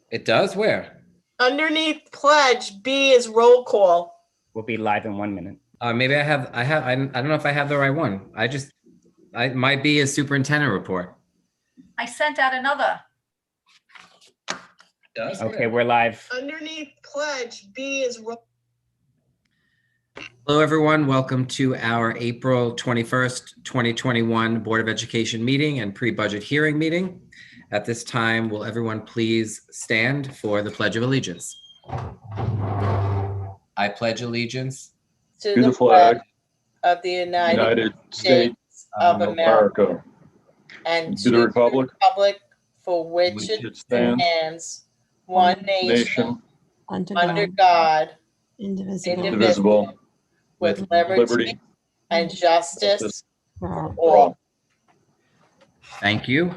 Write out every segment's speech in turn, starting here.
It does? Where? Underneath pledge, B is roll call. We'll be live in 1 minute. Maybe I don't know if I have the right one. My B is superintendent report. I sent out another. It does? Okay, we're live. Underneath pledge, B is roll. Hello, everyone. Welcome to our April 21st, 2021 Board of Education meeting and pre-budget hearing meeting. At this time, will everyone please stand for the Pledge of Allegiance? I pledge allegiance To the flag of the United States of America and to the republic for which it stands, one nation, under God, indivisible, with liberty and justice for all. Thank you.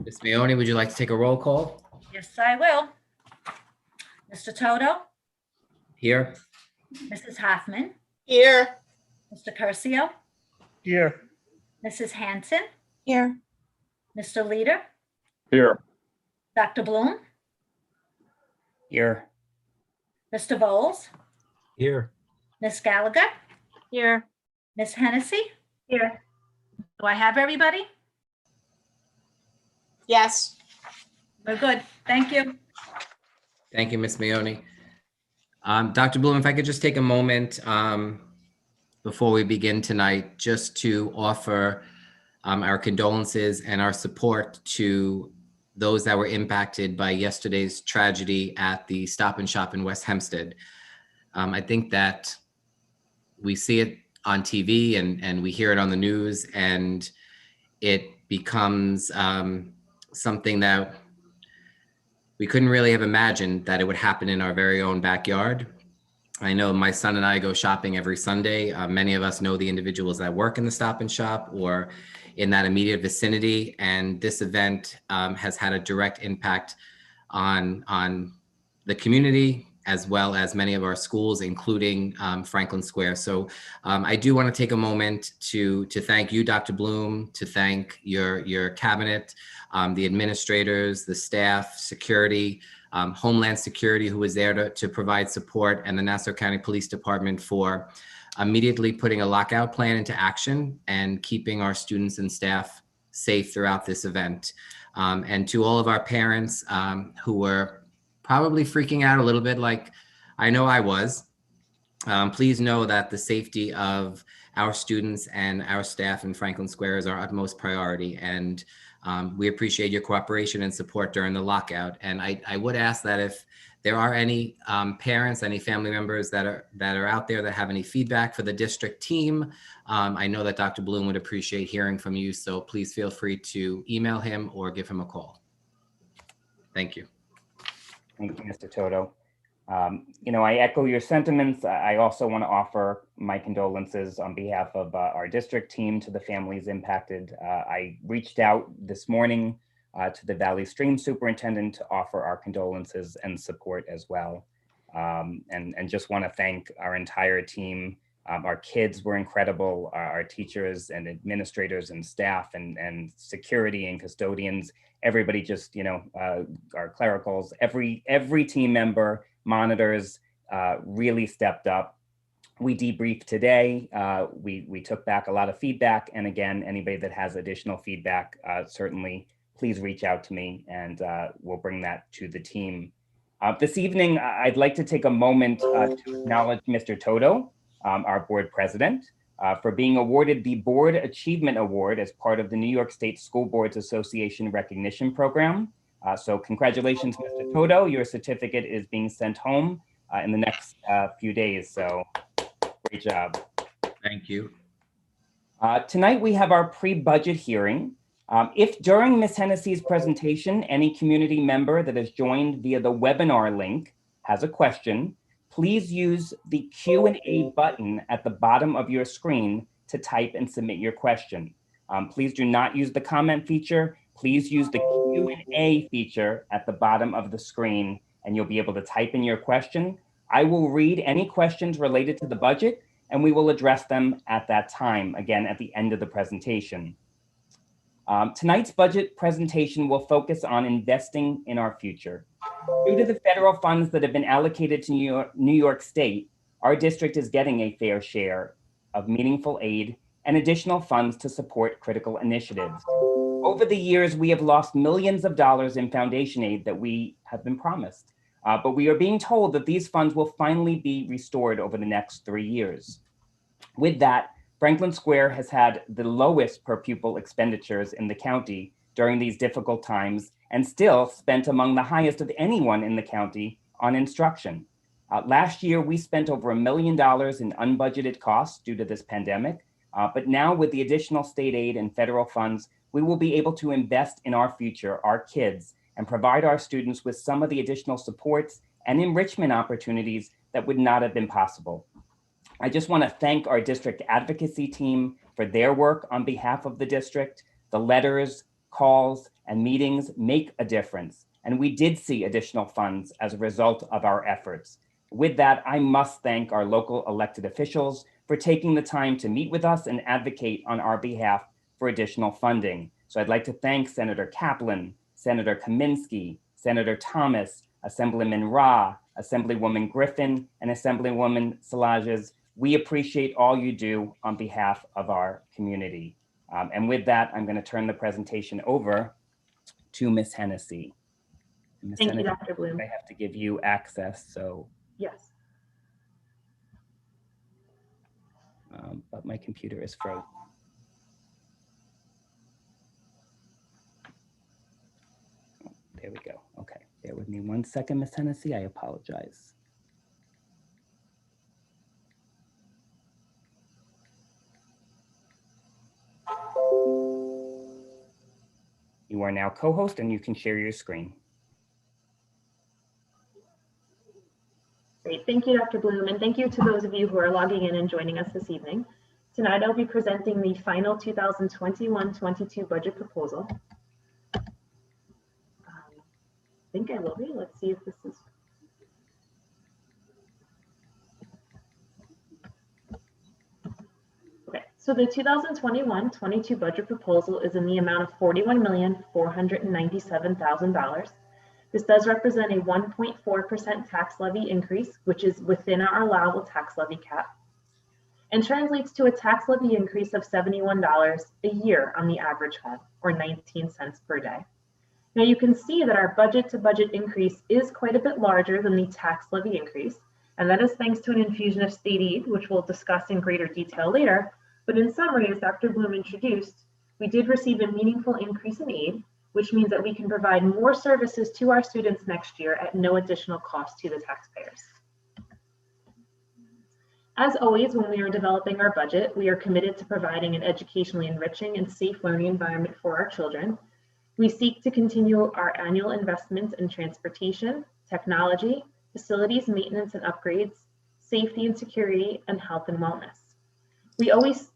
Ms. Meoni, would you like to take a roll call? Yes, I will. Mr. Toto, Here. Mrs. Hoffman, Here, Mr. Curcio, here. Mrs. Hanson, Here. Mr. Leader, Here. Dr. Bloom, Here. Mr. Bowles, Here. Ms. Gallagher, Here. Ms. Hennessy. Here. Do I have everybody? yes. We're good. Thank you. Thank you, Ms. Meoni. Dr. Bloom, if I could just take a moment before we begin tonight, just to offer our condolences and our support to those that were impacted by yesterday's tragedy at the Stop and Shop in West Hempstead. I think that we see it on TV and we hear it on the news, and it becomes something that we couldn't really have imagined that it would happen in our very own backyard. I know my son and I go shopping every Sunday. Many of us know the individuals that work in the Stop and Shop or in that immediate vicinity. And this event has had a direct impact on the community, as well as many of our schools, including Franklin Square. So I do want to take a moment to thank you, Dr. Bloom, to thank your cabinet, the administrators, the staff, security, Homeland Security, who was there to provide support, and the Nassau County Police Department for immediately putting a lockout plan into action and keeping our students and staff safe throughout this event. And to all of our parents who were probably freaking out a little bit, like I know I was, please know that the safety of our students and our staff in Franklin Square is our utmost priority. And we appreciate your cooperation and support during the lockout. And I would ask that if there are any parents, any family members that are out there that have any feedback for the district team, I know that Dr. Bloom would appreciate hearing from you. So please feel free to email him or give him a call. Thank you. Thank you, Mr. Toto. I echo your sentiments. I also want to offer my condolences on behalf of our district team to the families impacted. I reached out this morning to the Valley Stream superintendent to offer our condolences and support as well. And just want to thank our entire team. Our kids were incredible, our teachers and administrators and staff and security and custodians, everybody just, our clericals, every team member, monitors, really stepped up. We debriefed today. We took back a lot of feedback. And again, anybody that has additional feedback, certainly please reach out to me and we'll bring that to the team. This evening, I'd like to take a moment to acknowledge Mr. Toto, our board president, for being awarded the Board Achievement Award as part of the New York State School Boards Association Recognition Program. So congratulations, Mr. Toto. Your certificate is being sent home in the next few days. So great job. Thank you. Tonight we have our pre-budget hearing. If during Ms. Hennessy's presentation, any community member that has joined via the webinar link has a question, please use the Q&A button at the bottom of your screen to type and submit your question. Please do not use the comment feature. Please use the Q&A feature at the bottom of the screen and you'll be able to type in your question. I will read any questions related to the budget and we will address them at that time, again, at the end of the presentation. Tonight's budget presentation will focus on investing in our future. Due to the federal funds that have been allocated to New York State, our district is getting a fair share of meaningful aid and additional funds to support critical initiatives. Over the years, we have lost millions of dollars in foundation aid that we have been promised, but we are being told that these funds will finally be restored over the next 3 years. With that, Franklin Square has had the lowest per pupil expenditures in the county during these difficult times and still spent among the highest of anyone in the county on instruction. Last year, we spent over $1 million in unbudgeted costs due to this pandemic, but now with the additional state aid and federal funds, we will be able to invest in our future, our kids, and provide our students with some of the additional supports and enrichment opportunities that would not have been possible. I just want to thank our district advocacy team for their work on behalf of the district. The letters, calls, and meetings make a difference, and we did see additional funds as a result of our efforts. With that, I must thank our local elected officials for taking the time to meet with us and advocate on our behalf for additional funding. So I'd like to thank Senator Kaplan, Senator Kaminsky, Senator Thomas, Assemblyman Ra, Assemblywoman Griffin, and Assemblywoman Salages. We appreciate all you do on behalf of our community. And with that, I'm going to turn the presentation over to Ms. Hennessy. Thank you, Dr. Bloom. I have to give you access, so. Yes. But my computer is frozen. Oh, there we go. Okay, bear with me 1 second, Ms. Hennessy. I apologize. You are now co-host and you can share your screen. Great. Thank you, Dr. Bloom, and thank you to those of you who are logging in and joining us this evening. Tonight, I'll be presenting the final 2021-22 budget proposal. I think I will be. Let's see if this is. Okay, so the 2021-22 budget proposal is in the amount of $41,497,000. This does represent a 1.4% tax levy increase, which is within our allowable tax levy cap, and translates to a tax levy increase of $71 a year on the average home, or 19 cents per day. Now you can see that our budget to budget increase is quite a bit larger than the tax levy increase, and that is thanks to an infusion of state aid, which we'll discuss in greater detail later. But in summary, as Dr. Bloom introduced, we did receive a meaningful increase in aid, which means that we can provide more services to our students next year at no additional cost to the taxpayers. As always, when we are developing our budget, we are committed to providing an educationally enriching and safe learning environment for our children. We seek to continue our annual investments in transportation, technology, facilities, maintenance and upgrades, safety and security, and health and wellness. We always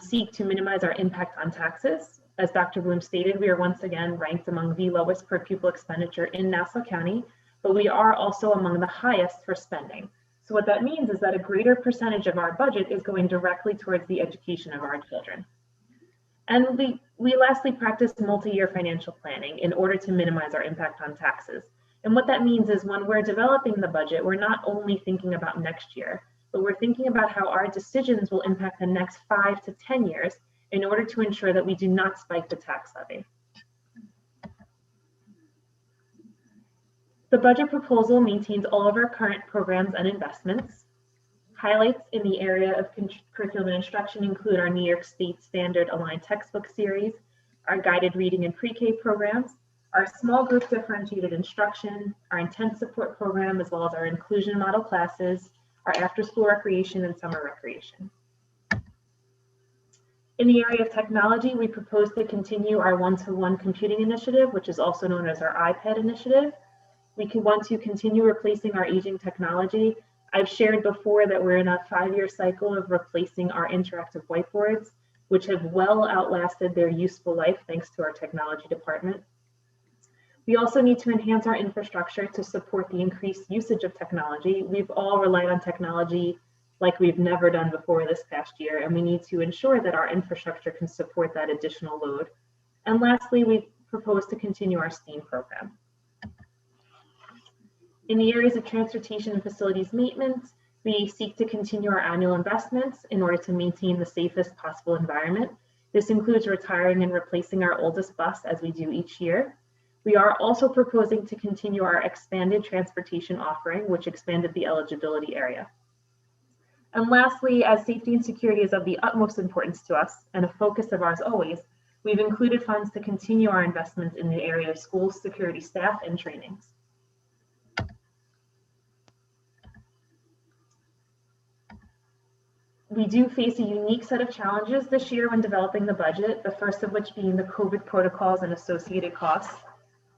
seek to minimize our impact on taxes. As Dr. Bloom stated, we are once again ranked among the lowest per pupil expenditure in Nassau County, but we are also among the highest for spending. So what that means is that a greater percentage of our budget is going directly towards the education of our children. And we lastly practice multi-year financial planning in order to minimize our impact on taxes. And what that means is when we're developing the budget, we're not only thinking about next year, but we're thinking about how our decisions will impact the next 5 to 10 years in order to ensure that we do not spike the tax levy. The budget proposal maintains all of our current programs and investments. Highlights in the area of curriculum and instruction include our New York State Standard Aligned Textbook Series, our guided reading and pre-K programs, our small group differentiated instruction, our intense support program, as well as our inclusion model classes, our after-school recreation and summer recreation. In the area of technology, we propose to continue our one-to-one computing initiative, which is also known as our iPad initiative. We want to continue replacing our aging technology. I've shared before that we're in a 5-year cycle of replacing our interactive whiteboards, which have well outlasted their useful life thanks to our technology department. We also need to enhance our infrastructure to support the increased usage of technology. We've all relied on technology like we've never done before this past year, and we need to ensure that our infrastructure can support that additional load. And lastly, we propose to continue our STEAM program. In the areas of transportation and facilities maintenance, we seek to continue our annual investments in order to maintain the safest possible environment. This includes retiring and replacing our oldest bus as we do each year. We are also proposing to continue our expanded transportation offering, which expanded the eligibility area. And lastly, as safety and security is of the utmost importance to us and a focus of ours always, we've included funds to continue our investments in the area of school security staff and trainings. We do face a unique set of challenges this year when developing the budget, the first of which being the COVID protocols and associated costs.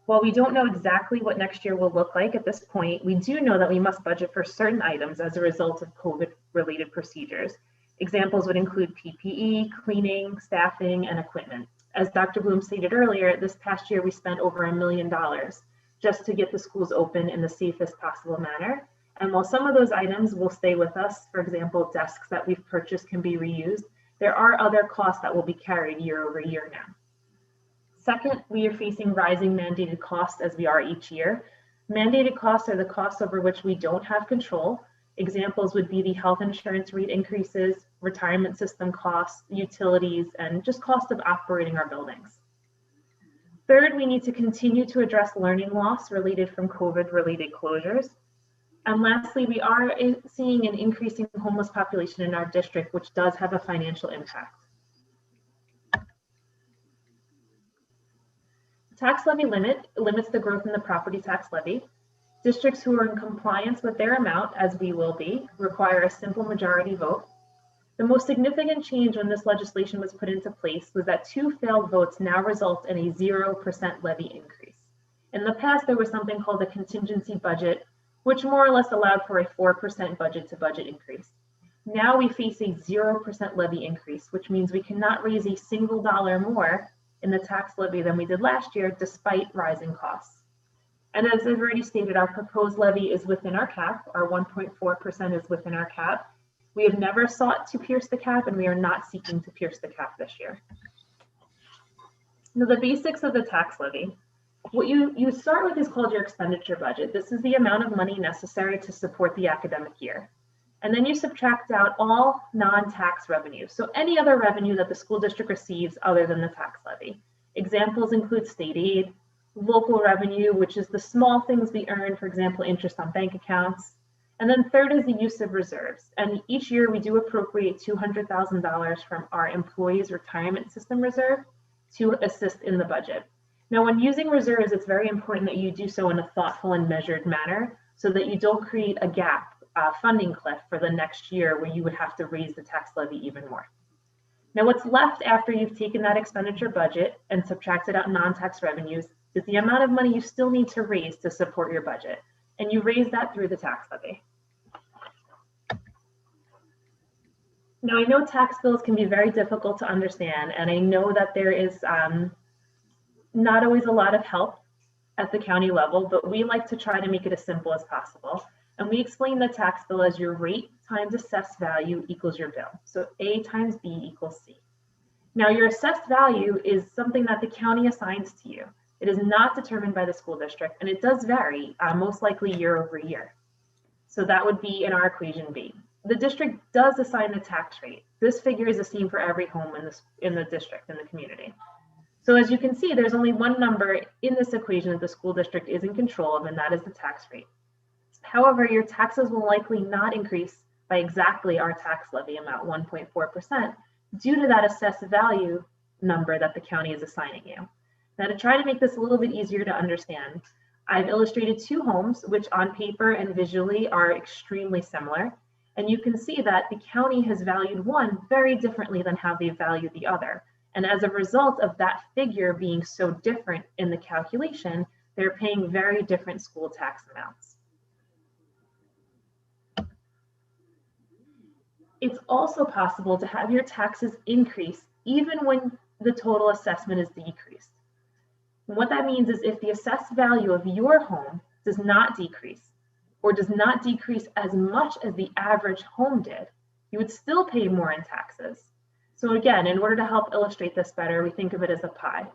While we don't know exactly what next year will look like at this point, we do know that we must budget for certain items as a result of COVID-related procedures. Examples would include PPE, cleaning, staffing, and equipment. As Dr. Bloom stated earlier, this past year we spent over $1 million just to get the schools open in the safest possible manner. And while some of those items will stay with us, for example, desks that we've purchased can be reused, there are other costs that will be carried year over year now. Second, we are facing rising mandated costs as we are each year. Mandated costs are the costs over which we don't have control. Examples would be the health insurance rate increases, retirement system costs, utilities, and just cost of operating our buildings. Third, we need to continue to address learning loss related from COVID-related closures. And lastly, we are seeing an increasing homeless population in our district, which does have a financial impact. Tax levy limits the growth in the property tax levy. Districts who are in compliance with their amount, as we will be, require a simple majority vote. The most significant change when this legislation was put into place was that 2 failed votes now result in a 0% levy increase. In the past, there was something called the Contingency Budget, which more or less allowed for a 4% budget to budget increase. Now we face a 0% levy increase, which means we cannot raise a single dollar more in the tax levy than we did last year, despite rising costs. And as I've already stated, our proposed levy is within our cap. Our 1.4% is within our cap. We have never sought to pierce the cap, and we are not seeking to pierce the cap this year. Now, the basics of the tax levy. What you start with is called your expenditure budget. This is the amount of money necessary to support the academic year. And then you subtract out all non-tax revenue. So any other revenue that the school district receives other than the tax levy. Examples include state aid, local revenue, which is the small things we earn, for example, interest on bank accounts. And then third is the use of reserves. And each year we do appropriate $200,000 from our employees' retirement system reserve to assist in the budget. Now, when using reserves, it's very important that you do so in a thoughtful and measured manner so that you don't create a gap, funding cliff for the next year where you would have to raise the tax levy even more. Now, what's left after you've taken that expenditure budget and subtracted out non-tax revenues is the amount of money you still need to raise to support your budget. And you raise that through the tax levy. Now, I know tax bills can be very difficult to understand, and I know that there is not always a lot of help at the county level, but we like to try to make it as simple as possible. And we explain the tax bill as your rate times assessed value equals your bill. So A times B equals C. Now, your assessed value is something that the county assigns to you. It is not determined by the school district, and it does vary, most likely year over year. So that would be in our equation B. The district does assign the tax rate. This figure is the same for every home in the district, in the community. So as you can see, there's only one number in this equation that the school district is in control of, and that is the tax rate. However, your taxes will likely not increase by exactly our tax levy amount, 1.4%, due to that assessed value number that the county is assigning you. Now, to try to make this a little bit easier to understand, I've illustrated 2 homes, which on paper and visually are extremely similar. And you can see that the county has valued one very differently than how they valued the other. And as a result of that figure being so different in the calculation, they're paying very different school tax amounts. It's also possible to have your taxes increase even when the total assessment is decreased. And what that means is if the assessed value of your home does not decrease or does not decrease as much as the average home did, you would still pay more in taxes. So again, in order to help illustrate this better, we think of it as a pie.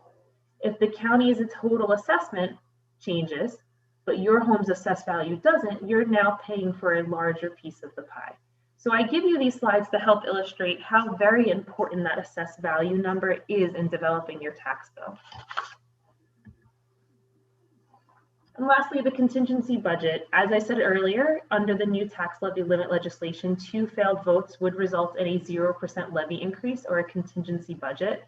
If the county's total assessment changes, but your home's assessed value doesn't, you're now paying for a larger piece of the pie. So I give you these slides to help illustrate how very important that assessed value number is in developing your tax bill. And lastly, the contingency budget. As I said earlier, under the new tax levy limit legislation, 2 failed votes would result in a 0% levy increase or a contingency budget.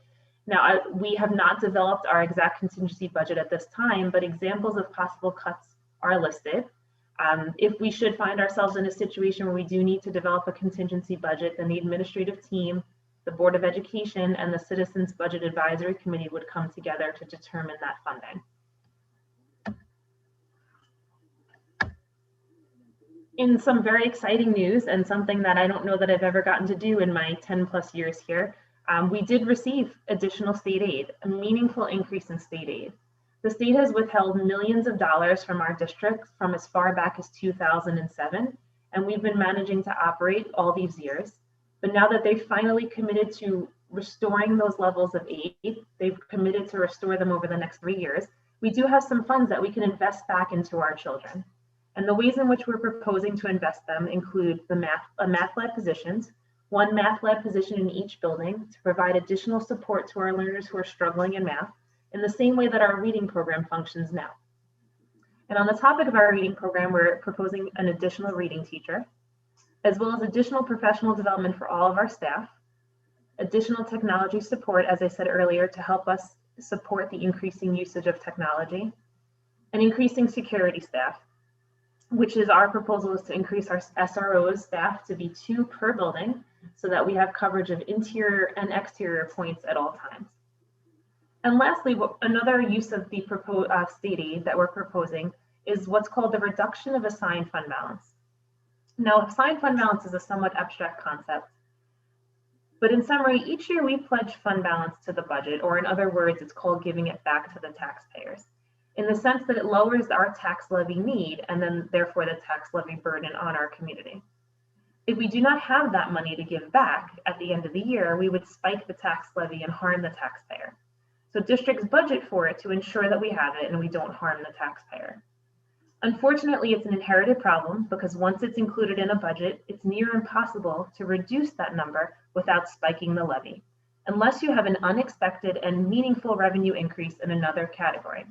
Now, we have not developed our exact contingency budget at this time, but examples of possible cuts are listed. If we should find ourselves in a situation where we do need to develop a contingency budget, then the administrative team, the Board of Education, and the Citizens Budget Advisory Committee would come together to determine that funding. In some very exciting news, and something that I don't know that I've ever gotten to do in my 10+ years here, we did receive additional state aid, a meaningful increase in state aid. The state has withheld millions of dollars from our districts from as far back as 2007, and we've been managing to operate all these years. But now that they've finally committed to restoring those levels of aid, they've committed to restore them over the next 3 years, we do have some funds that we can invest back into our children. And the ways in which we're proposing to invest them include the math-led positions, 1 math-led position in each building to provide additional support to our learners who are struggling in math, in the same way that our reading program functions now. And on the topic of our reading program, we're proposing an additional reading teacher, as well as additional professional development for all of our staff, additional technology support, as I said earlier, to help us support the increasing usage of technology, and increasing security staff, which is our proposal is to increase our SRO's staff to be 2 per building so that we have coverage of interior and exterior points at all times. And lastly, another use of the state aid that we're proposing is what's called the reduction of assigned fund balance. Now, assigned fund balance is a somewhat abstract concept, but in summary, each year we pledge fund balance to the budget, or in other words, it's called giving it back to the taxpayers, in the sense that it lowers our tax levy need and then therefore the tax levy burden on our community. If we do not have that money to give back at the end of the year, we would spike the tax levy and harm the taxpayer. So districts budget for it to ensure that we have it and we don't harm the taxpayer. Unfortunately, it's an inherited problem because once it's included in a budget, it's near impossible to reduce that number without spiking the levy, unless you have an unexpected and meaningful revenue increase in another category.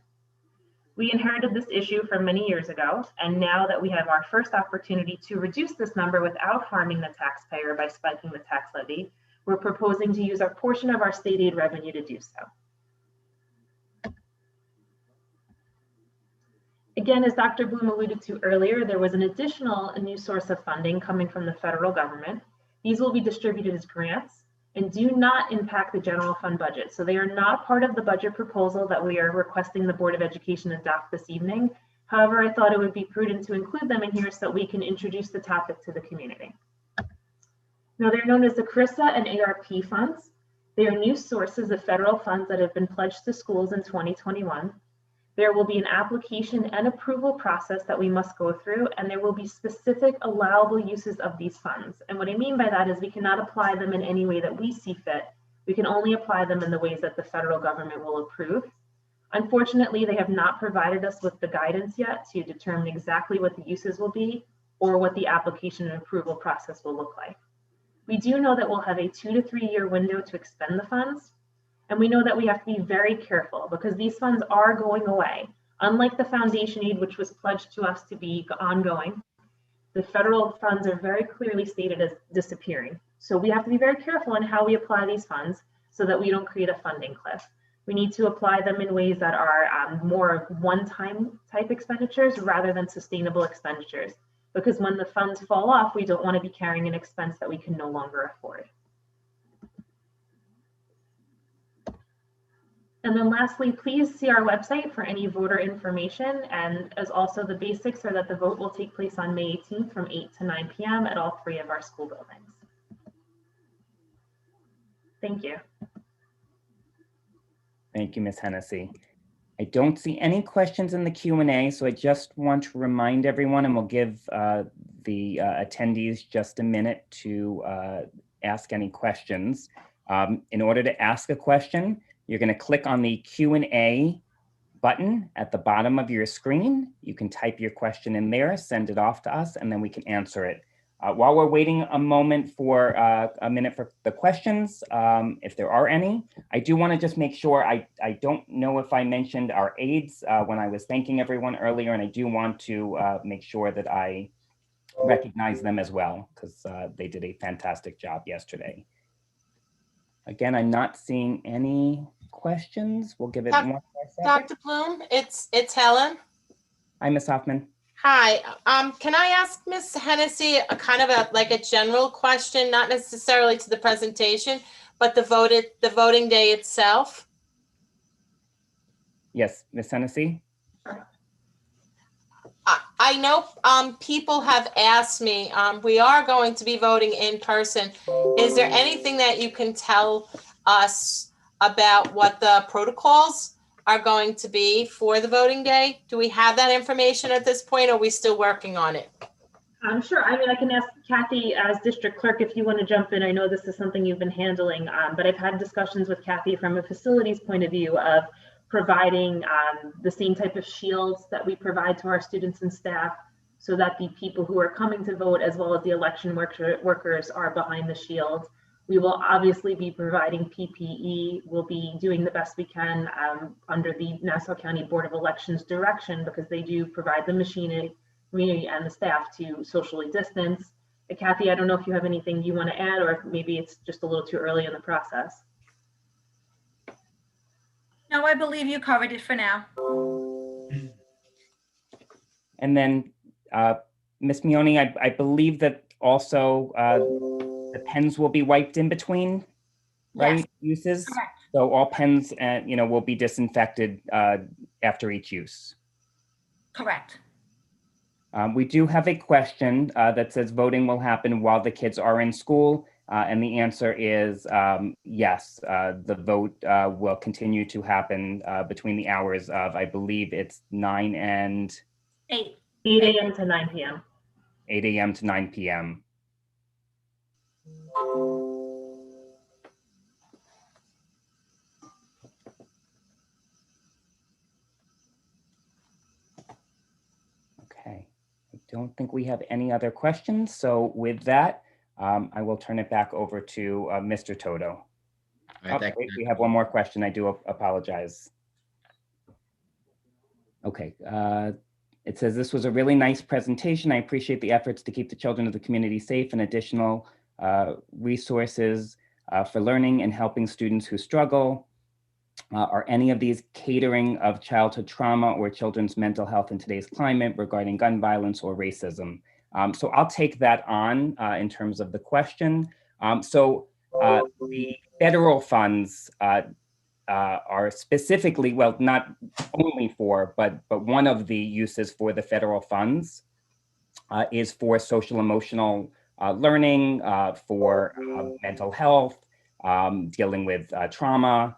We inherited this issue from many years ago, and now that we have our first opportunity to reduce this number without harming the taxpayer by spiking the tax levy, we're proposing to use a portion of our state aid revenue to do so. Again, as Dr. Bloom alluded to earlier, there was an additional new source of funding coming from the federal government. These will be distributed as grants and do not impact the general fund budget. So they are not part of the budget proposal that we are requesting the Board of Education adopt this evening. However, I thought it would be prudent to include them in here so that we can introduce the topic to the community. Now, they're known as the Carissa and Arp Funds. They are new sources of federal funds that have been pledged to schools in 2021. There will be an application and approval process that we must go through, and there will be specific allowable uses of these funds. And what I mean by that is we cannot apply them in any way that we see fit. We can only apply them in the ways that the federal government will approve. Unfortunately, they have not provided us with the guidance yet to determine exactly what the uses will be or what the application and approval process will look like. We do know that we'll have a 2 to 3 year window to expend the funds. And we know that we have to be very careful because these funds are going away. Unlike the foundation aid, which was pledged to us to be ongoing, the federal funds are very clearly stated as disappearing. So we have to be very careful in how we apply these funds so that we don't create a funding cliff. We need to apply them in ways that are more one-time type expenditures rather than sustainable expenditures. Because when the funds fall off, we don't want to be carrying an expense that we can no longer afford. And then lastly, please see our website for any voter information, and as also the basics are that the vote will take place on May 18th from 8 to 9 p.m. at all 3 of our school buildings. Thank you. Thank you, Ms. Hennessy. I don't see any questions in the Q&A, so I just want to remind everyone, and we'll give the attendees just a minute to ask any questions. In order to ask a question, You're going to click on the Q&A button at the bottom of your screen. You can type your question in there, send it off to us, and then we can answer it. While we're waiting a minute for the questions, if there are any, I do want to just make sure, I don't know if I mentioned our aides when I was thanking everyone earlier, and I do want to make sure that I recognize them as well, because they did a fantastic job yesterday. Again, I'm not seeing any questions. We'll give it one more second. Dr. Bloom, it's Helen. Hi, Ms. Hoffman. Hi, can I ask Ms. Hennessy a kind of a general question, not necessarily to the presentation, but the voting day itself? Yes, Ms. Hennessy. I know people have asked me, we are going to be voting in person. Is there anything that you can tell us about what the protocols are going to be for the voting day? Do we have that information at this point, or are we still working on it? Sure. I mean, I can ask Kathy as district clerk if you want to jump in. I know this is something you've been handling, but I've had discussions with Kathy from a facilities point of view of providing the same type of shields that we provide to our students and staff, so that the people who are coming to vote, as well as the election workers, are behind the shield. We will obviously be providing PPE. We'll be doing the best we can under the Nassau County Board of Elections direction, because they do provide the machinery and the staff to socially distance. Kathy, I don't know if you have anything you want to add, or if maybe it's just a little too early in the process. No, I believe you covered it for now. And then Ms. Mione, I believe that also the pens will be wiped in between, right? Yes. Uses. Correct. So all pens, will be disinfected after each use. Correct. We do have a question that says voting will happen while the kids are in school. And the answer is yes, the vote will continue to happen between the hours of, I believe it's 9 and 8. 8 a.m. to 9 p.m. 8 a.m. to 9 p.m. Okay, I don't think we have any other questions. So with that, I will turn it back over to Mr. Toto. All right, Wait, we have one more question. I do apologize. Okay, it says, this was a really nice presentation. I appreciate the efforts to keep the children of the community safe and additional resources for learning and helping students who struggle. Are any of these catering of childhood trauma or children's mental health in today's climate regarding gun violence or racism? So I'll take that on in terms of the question. The federal funds are specifically, well, not only for, but one of the uses for the federal funds is for social emotional learning, for mental health, dealing with trauma.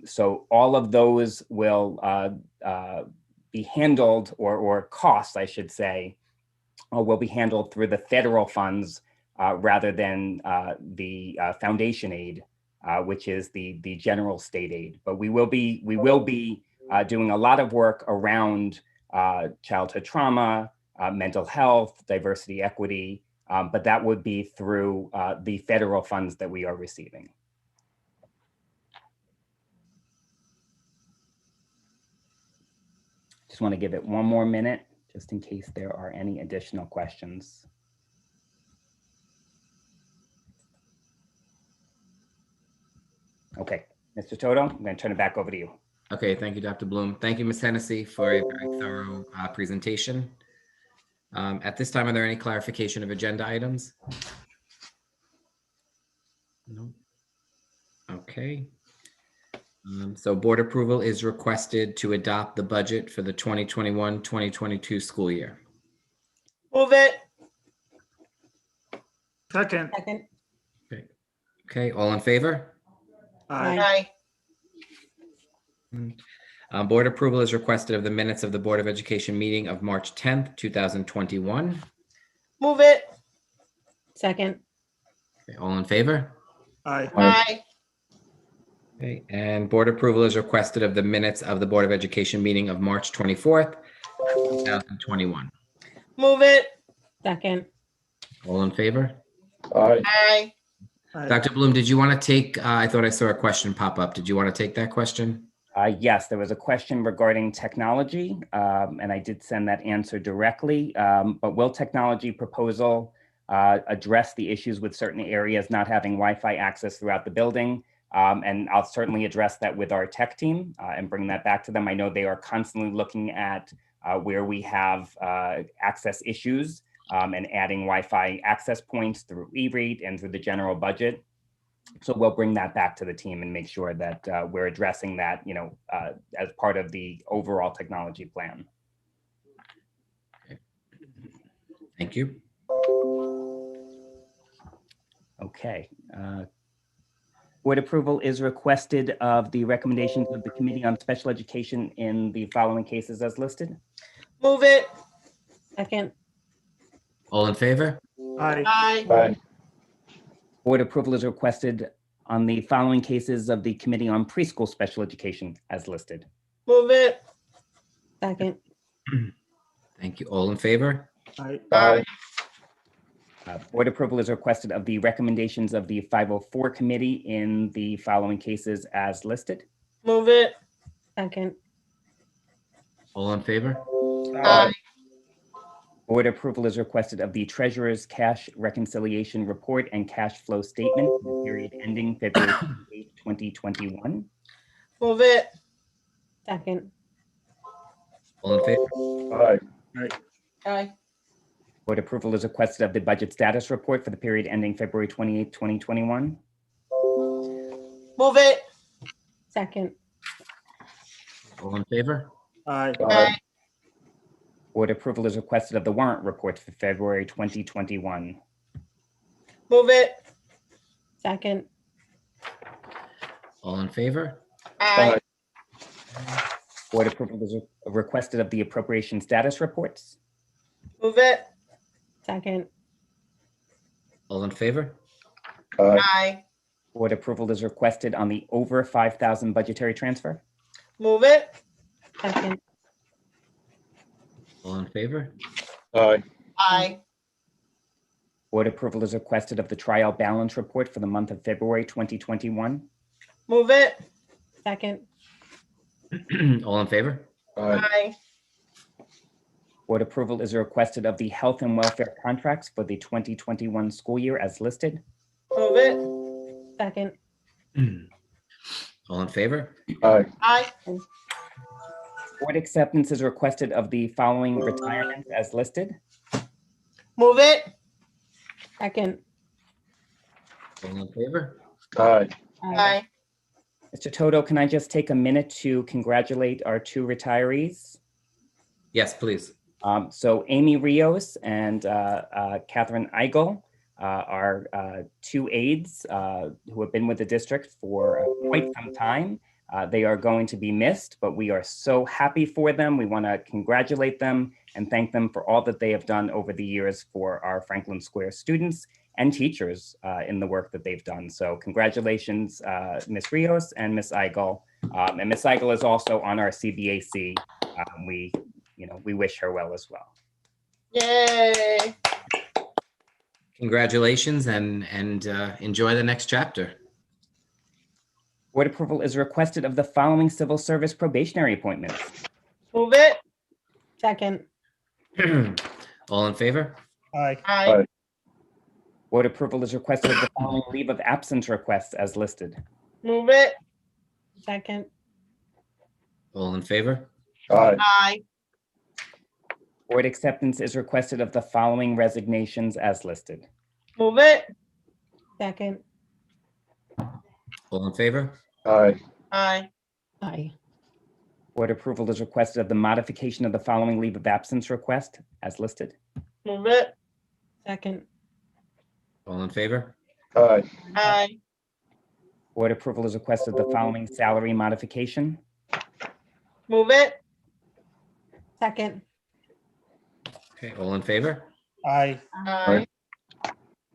So all of those will be handled, or costs, I should say, will be handled through the federal funds rather than the foundation aid, which is the general state aid. But we will be doing a lot of work around childhood trauma, mental health, diversity, equity, but that would be through the federal funds that we are receiving. Just want to give it one more minute, just in case there are any additional questions. Okay, Mr. Toto, I'm going to turn it back over to you. Okay, thank you, Dr. Bloom. Thank you, Ms. Hennessy, for a very thorough presentation. At this time, are there any clarification of agenda items? No. Okay. So board approval is requested to adopt the budget for the 2021-2022 school year. Move it. Second. Okay, all in favor? Aye. Board approval is requested of the minutes of the Board of Education meeting of March 10th, 2021. Move it. Second. Okay, all in favor? Aye. Aye. Okay, and board approval is requested of the minutes of the Board of Education meeting of March 24th, 2021. Move it. Second. All in favor? Aye. Dr. Bloom, did you want to take, I thought I saw a question pop up. Did you want to take that question? Yes, there was a question regarding technology, and I did send that answer directly. But will technology proposal address the issues with certain areas not having Wi-Fi access throughout the building? And I'll certainly address that with our tech team and bring that back to them. I know they are constantly looking at where we have access issues and adding Wi-Fi access points through E-rate and through the general budget. So we'll bring that back to the team and make sure that we're addressing that, as part of the overall technology plan. Thank you. Okay. Board approval is requested of the recommendations of the Committee on Special Education in the following cases as listed. Move it. Second. All in favor? Aye. Board approval is requested on the following cases of the Committee on Preschool Special Education as listed. Move it. Second. Thank you. All in favor? Aye. Board approval is requested of the recommendations of the 504 Committee in the following cases as listed. Move it. Second. All in favor? Aye. Board approval is requested of the Treasurer's Cash Reconciliation Report and Cash Flow Statement for the period ending February 8, 2021. Move it. Second. All in favor? Aye. Board approval is requested of the Budget Status Report for the period ending February 28, 2021. Move it. Second. All in favor? Aye. Board approval is requested of the Warrant Report for February 2021. Move it. Second. All in favor? Aye. Board approval is requested of the Appropriation Status Reports. Move it. Second. All in favor? Aye. Board approval is requested on the over 5,000 budgetary transfer. Move it. Second. All in favor? Aye. Board approval is requested of the Trial Balance Report for the month of February 2021. Move it. Second. All in favor? Aye. Board approval is requested of the Health and Welfare Contracts for the 2021 school year as listed. Move it. Second. All in favor? Aye. Board acceptance is requested of the following retirements as listed. Move it. Second. All in favor? Aye. Mr. Toto, can I just take a minute to congratulate our two retirees? Yes, please. So Amy Rios and Catherine Eigel are two aides who have been with the district for quite some time. They are going to be missed, but we are so happy for them. We want to congratulate them and thank them for all that they have done over the years for our Franklin Square students and teachers in the work that they've done. So congratulations, Ms. Rios and Ms. Eigel. And Ms. Eigel is also on our CBAC. We wish her well as well. Yay. Congratulations and enjoy the next chapter. Board approval is requested of the following civil service probationary appointments. Move it. Second. All in favor? Aye. Board approval is requested of the following leave of absence requests as listed. Move it. Second. All in favor? Aye. Board acceptance is requested of the following resignations as listed. Move it. Second. All in favor? Aye. Aye. Board approval is requested of the modification of the following leave of absence request as listed. Move it. Second. All in favor? Aye. Board approval is requested of the following salary modification. Move it. Second. Okay, all in favor? Aye.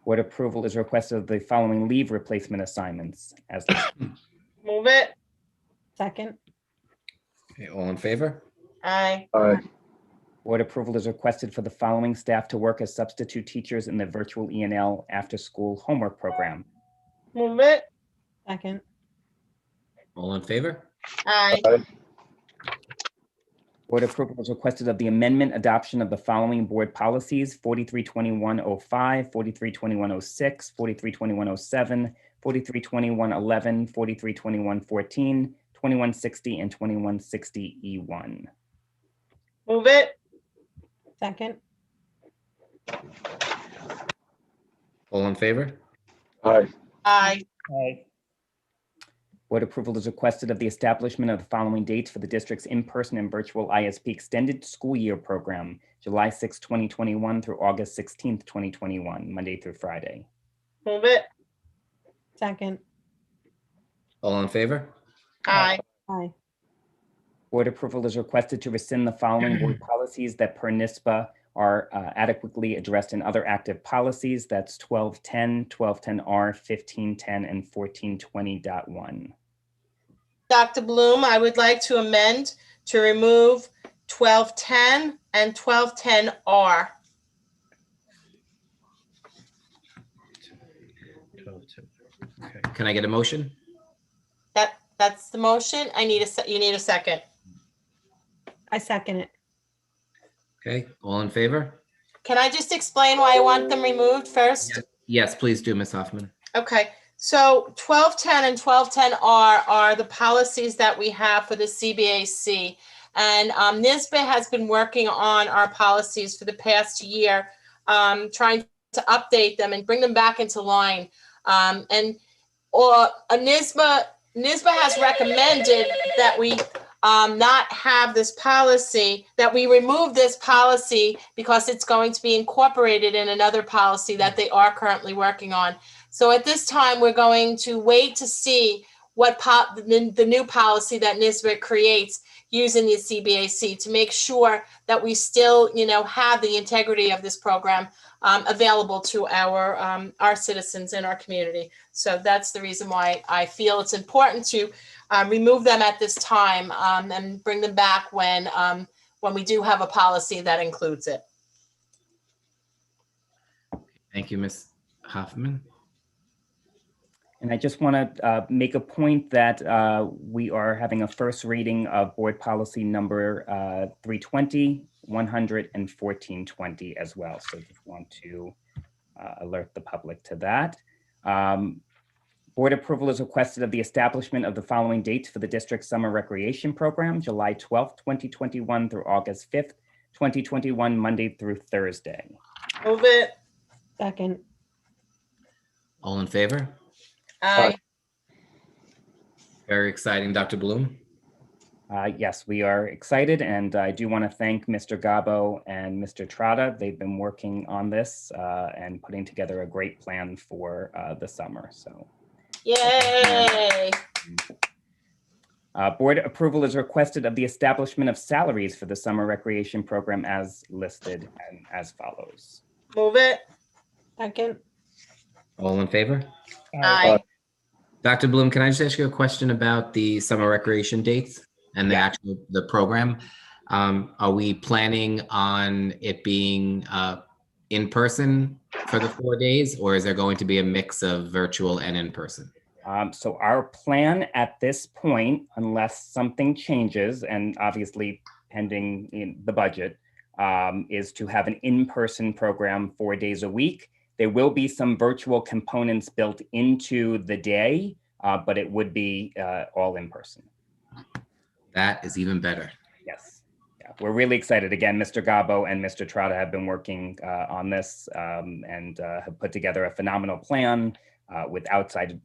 Board approval is requested of the following leave replacement assignments as listed. Move it. Second. Okay, all in favor? Aye. Board approval is requested for the following staff to work as substitute teachers in the virtual E&L after-school homework program. Move it. Second. All in favor? Aye. Board approval is requested of the amendment adoption of the following board policies: 432105, 432106, 432107, 432111, 432114, 2160, and 2160E1. Move it. Second. All in favor? Aye. Board approval is requested of the establishment of the following dates for the district's in-person and virtual ISP extended school year program, July 6, 2021 through August 16th, 2021, Monday through Friday. Move it. Second. All in favor? Aye. Aye. Board approval is requested to rescind the following board policies that per NISBA are adequately addressed in other active policies. That's 1210, 1210R, 1510, and 1420.1. Dr. Bloom, I would like to amend to remove 1210 and 1210R. Okay. Can I get a motion? That's the motion. You need a second. I second it. Okay, all in favor? Can I just explain why I want them removed first? Yes, please do, Ms. Hoffman. Okay, so 1210 and 1210R are the policies that we have for the CBAC. And NISBA has been working on our policies for the past year, trying to update them and bring them back into line. NISBA has recommended that we not have this policy, that we remove this policy because it's going to be incorporated in another policy that they are currently working on. So at this time, we're going to wait to see what the new policy that NISBA creates using the CBAC to make sure that we still, have the integrity of this program available to our citizens in our community. So that's the reason why I feel it's important to remove them at this time and bring them back when we do have a policy that includes it. Thank you, Ms. Hoffman. And I just want to make a point that we are having a first reading of board policy number 320, 100, and 1420 as well. So just want to alert the public to that. Board approval is requested of the establishment of the following dates for the district summer recreation program, July 12th, 2021 through August 5th, 2021, Monday through Thursday. Move it. Second. All in favor? Aye. Very exciting, Dr. Bloom. Yes, we are excited, and I do want to thank Mr. Gabo and Mr. Trotta. They've been working on this and putting together a great plan for the summer. So, Yay. board approval is requested of the establishment of salaries for the summer recreation program as listed and as follows. Move it. Second. All in favor? Aye. Dr. Bloom, can I just ask you a question about the summer recreation dates and the program? Are we planning on it being in person for the 4 days, or is there going to be a mix of virtual and in person? So our plan at this point, unless something changes, and obviously pending the budget, is to have an in-person program 4 days a week. There will be some virtual components built into the day, but it would be all in person. That is even better. Yes. Yeah. We're really excited. Again, Mr. Gabo and Mr. Trotta have been working on this and have put together a phenomenal plan with outside,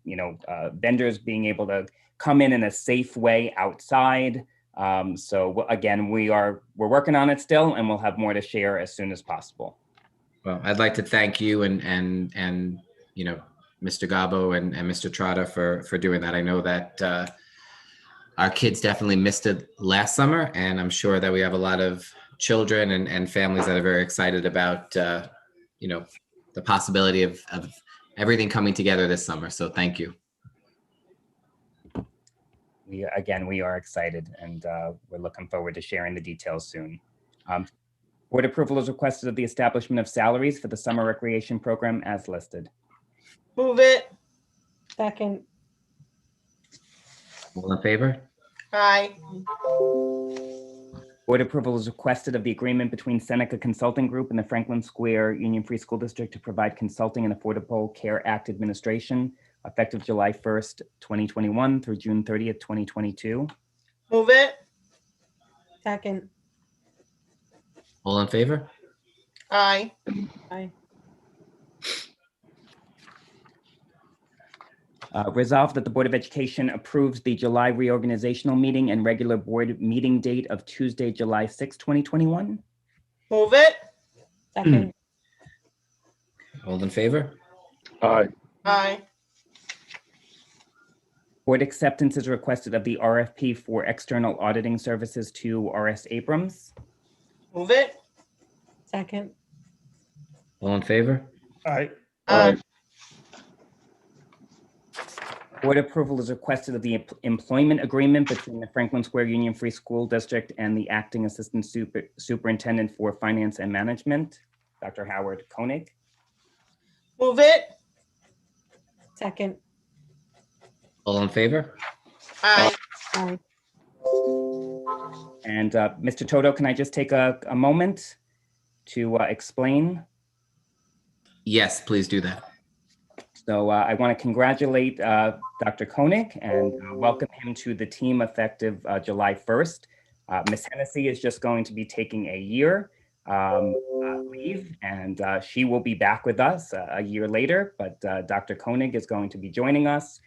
vendors being able to come in a safe way outside. So again, we're working on it still, and we'll have more to share as soon as possible. Well, I'd like to thank you and Mr. Gabo and Mr. Trotta for doing that. I know that our kids definitely missed it last summer, and I'm sure that we have a lot of children and families that are very excited about the possibility of everything coming together this summer. So thank you. we are excited, and we're looking forward to sharing the details soon. Board approval is requested of the establishment of salaries for the summer recreation program as listed. Move it. Second. All in favor? Aye. Board approval is requested of the agreement between Seneca Consulting Group and the Franklin Square Union Free School District to provide consulting and Affordable Care Act administration effective July 1st, 2021 through June 30th, 2022. Move it. Second. All in favor? Aye. Aye. Resolved that the Board of Education approves the July reorganizational meeting and regular board meeting date of Tuesday, July 6, 2021. Move it. Second. All in favor? Aye. Aye. Board acceptance is requested of the RFP for external auditing services to RS Abrams. Move it. Second. All in favor? Aye. Aye. Board approval is requested of the employment agreement between the Franklin Square Union Free School District and the Acting Assistant Superintendent for Finance and Management, Dr. Howard Koenig. Move it. Second. All in favor? Aye. Aye. And Mr. Toto, can I just take a moment to explain? Yes, please do that. So I want to congratulate Dr. Koenig and welcome him to the team effective July 1st. Ms. Hennessy is just going to be taking a year leave, and she will be back with us a year later, but Dr. Koenig is going to be joining us,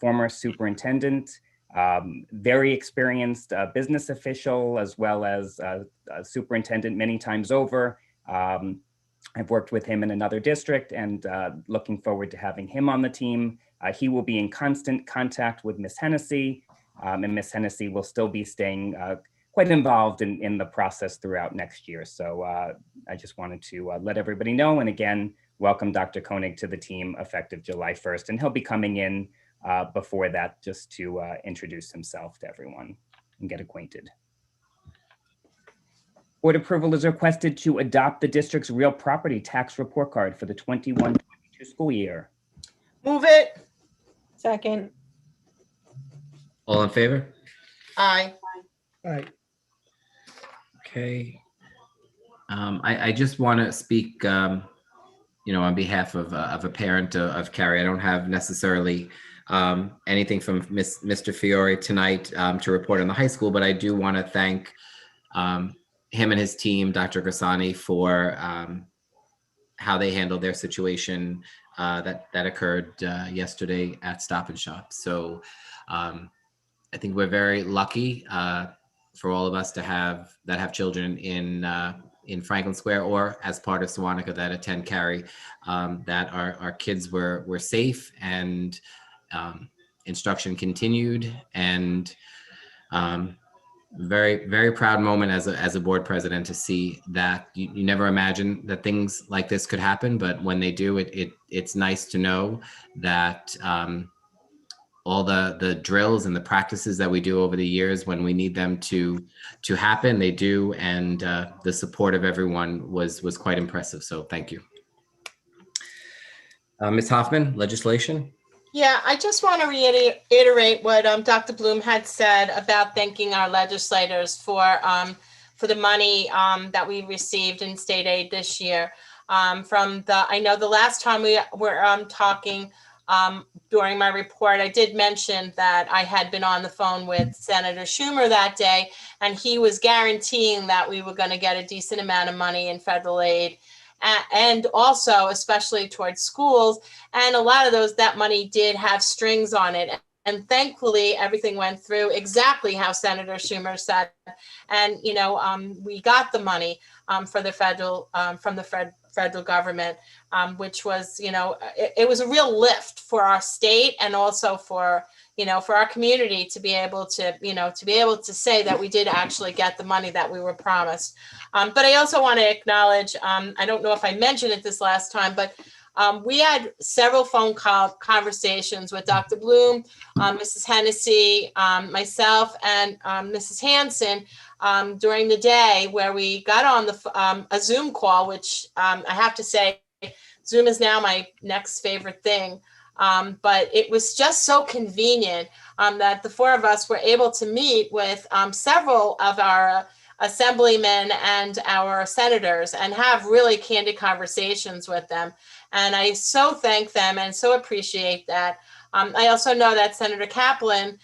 former superintendent, very experienced business official, as well as a superintendent many times over. I've worked with him in another district, and looking forward to having him on the team. He will be in constant contact with Ms. Hennessy, and Ms. Hennessy will still be staying quite involved in the process throughout next year. So I just wanted to let everybody know. And again, welcome Dr. Koenig to the team effective July 1st. And he'll be coming in before that just to introduce himself to everyone and get acquainted. Board approval is requested to adopt the district's real property tax report card for the 21-22 school year. Move it. Second. All in favor? Aye. Aye. Okay. I just want to speak, on behalf of a parent of Carrie. I don't have necessarily anything from Mr. Fiore tonight to report on the high school, but I do want to thank him and his team, Dr. Grassani, for how they handled their situation that occurred yesterday at Stop and Shop. So I think we're very lucky for all of us to have children in Franklin Square or as part of Sewanaka that attend Carrie, that our kids were safe and instruction continued, and very, very proud moment as a board president to see that. You never imagine that things like this could happen, but when they do, it's nice to know that all the drills and the practices that we do over the years, when we need them to happen, they do, and the support of everyone was quite impressive. So thank you. Ms. Hoffman, legislation. Yeah, I just want to reiterate what Dr. Bloom had said about thanking our legislators for the money that we received in state aid this year. I know the last time we were talking during my report, I did mention that I had been on the phone with Senator Schumer that day, and he was guaranteeing that we were going to get a decent amount of money in federal aid. And also, especially towards schools, and a lot of that money did have strings on it. And thankfully, everything went through exactly how Senator Schumer said. And we got the money for the from the federal government, which was, it was a real lift for our state and also for our community to be able to say that we did actually get the money that we were promised. But I also want to acknowledge, I don't know if I mentioned it this last time, but We had several phone call conversations with Dr. Bloom, Mrs. Hennessy, myself, and Mrs. Hanson during the day, where we got on a Zoom call, which I have to say, Zoom is now my next favorite thing. But it was just so convenient that the four of us were able to meet with several of our assemblymen and our senators and have really candid conversations with them. And I so thank them and so appreciate that. I also know that Senator Kaplan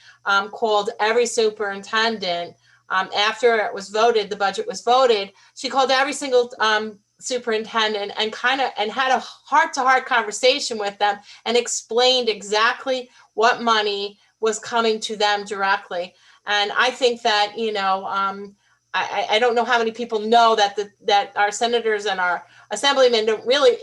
called every superintendent after it was voted, the budget was voted. She called every single superintendent and had a heart-to-heart conversation with them and explained exactly what money was coming to them directly. And I think that, I don't know how many people know that our senators and our assemblymen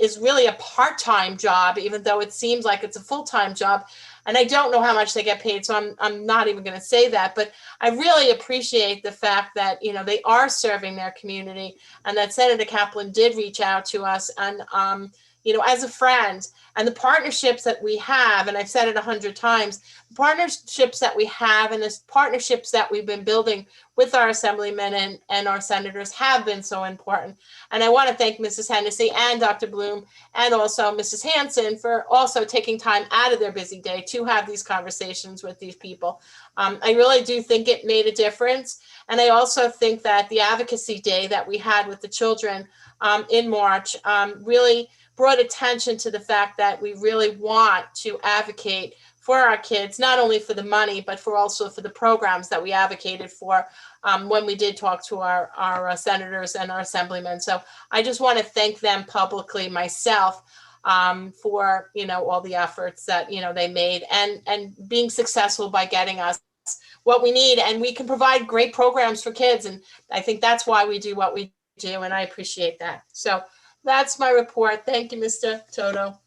is really a part-time job, even though it seems like it's a full-time job. And I don't know how much they get paid, so I'm not even going to say that. But I really appreciate the fact that, they are serving their community, and that Senator Kaplan did reach out to us and, as a friend, and the partnerships that we have, and I've said it 100 times, the partnerships that we have and the partnerships that we've been building with our assemblymen and our senators have been so important. And I want to thank Mrs. Hennessy and Dr. Bloom and also Mrs. Hanson for also taking time out of their busy day to have these conversations with these people. I really do think it made a difference. And I also think that the advocacy day that we had with the children in March really brought attention to the fact that we really want to advocate for our kids, not only for the money, but also for the programs that we advocated for when we did talk to our senators and our assemblymen. So I just want to thank them publicly myself for, all the efforts that, they made and being successful by getting us what we need. And we can provide great programs for kids. And I think that's why we do what we do. And I appreciate that. So that's my report. Thank you, Mr. Toto.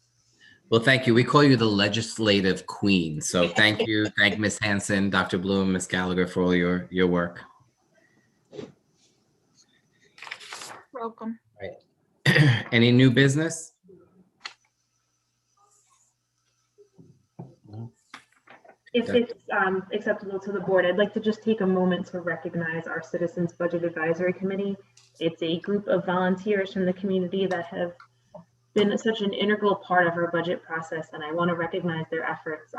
Well, thank you. We call you the legislative queen. So thank you. Thank Ms. Hanson, Dr. Bloom, Ms. Gallagher for all your work. Welcome. Right. Any new business? If it's acceptable to the board, I'd like to just take a moment to recognize our Citizens Budget Advisory Committee. It's a group of volunteers from the community that have been such an integral part of our budget process, and I want to recognize their efforts.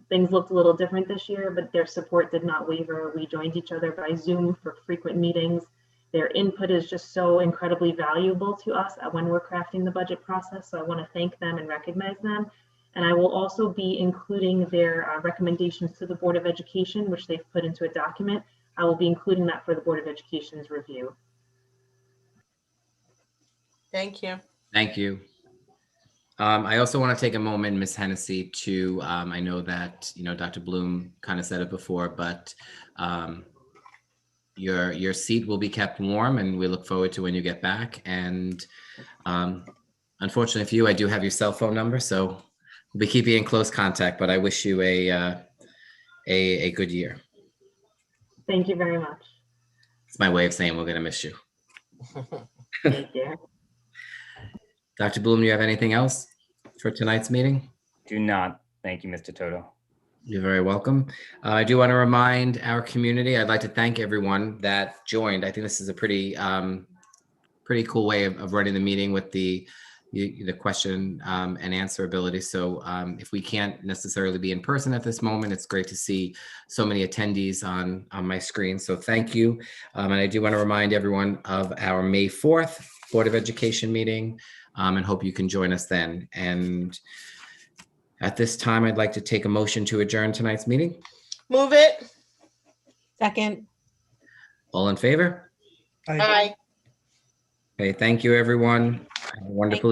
Things looked a little different this year, but their support did not waver. We joined each other by Zoom for frequent meetings. Their input is just so incredibly valuable to us when we're crafting the budget process, so I want to thank them and recognize them. And I will also be including their recommendations to the Board of Education, which they've put into a document. I will be including that for the Board of Education's review. Thank you. Thank you. I also want to take a moment, Ms. Hennessy, to, I know that, Dr. Bloom kind of said it before, but your seat will be kept warm, and we look forward to when you get back. And unfortunately for you, I do have your cell phone number, so we'll be keeping in close contact, but I wish you a good year. Thank you very much. It's my way of saying we're going to miss you. Thank you. Dr. Bloom, do you have anything else for tonight's meeting? Do not. Thank you, Mr. Toto. You're very welcome. I do want to remind our community, I'd like to thank everyone that joined. I think this is a pretty cool way of running the meeting with the question and answer ability. So if we can't necessarily be in person at this moment, it's great to see so many attendees on my screen. So thank you. And I do want to remind everyone of our May 4th Board of Education meeting, and hope you can join us then. And at this time, I'd like to take a motion to adjourn tonight's meeting. Move it. Second. All in favor? Aye. Okay, thank you, everyone. Have a wonderful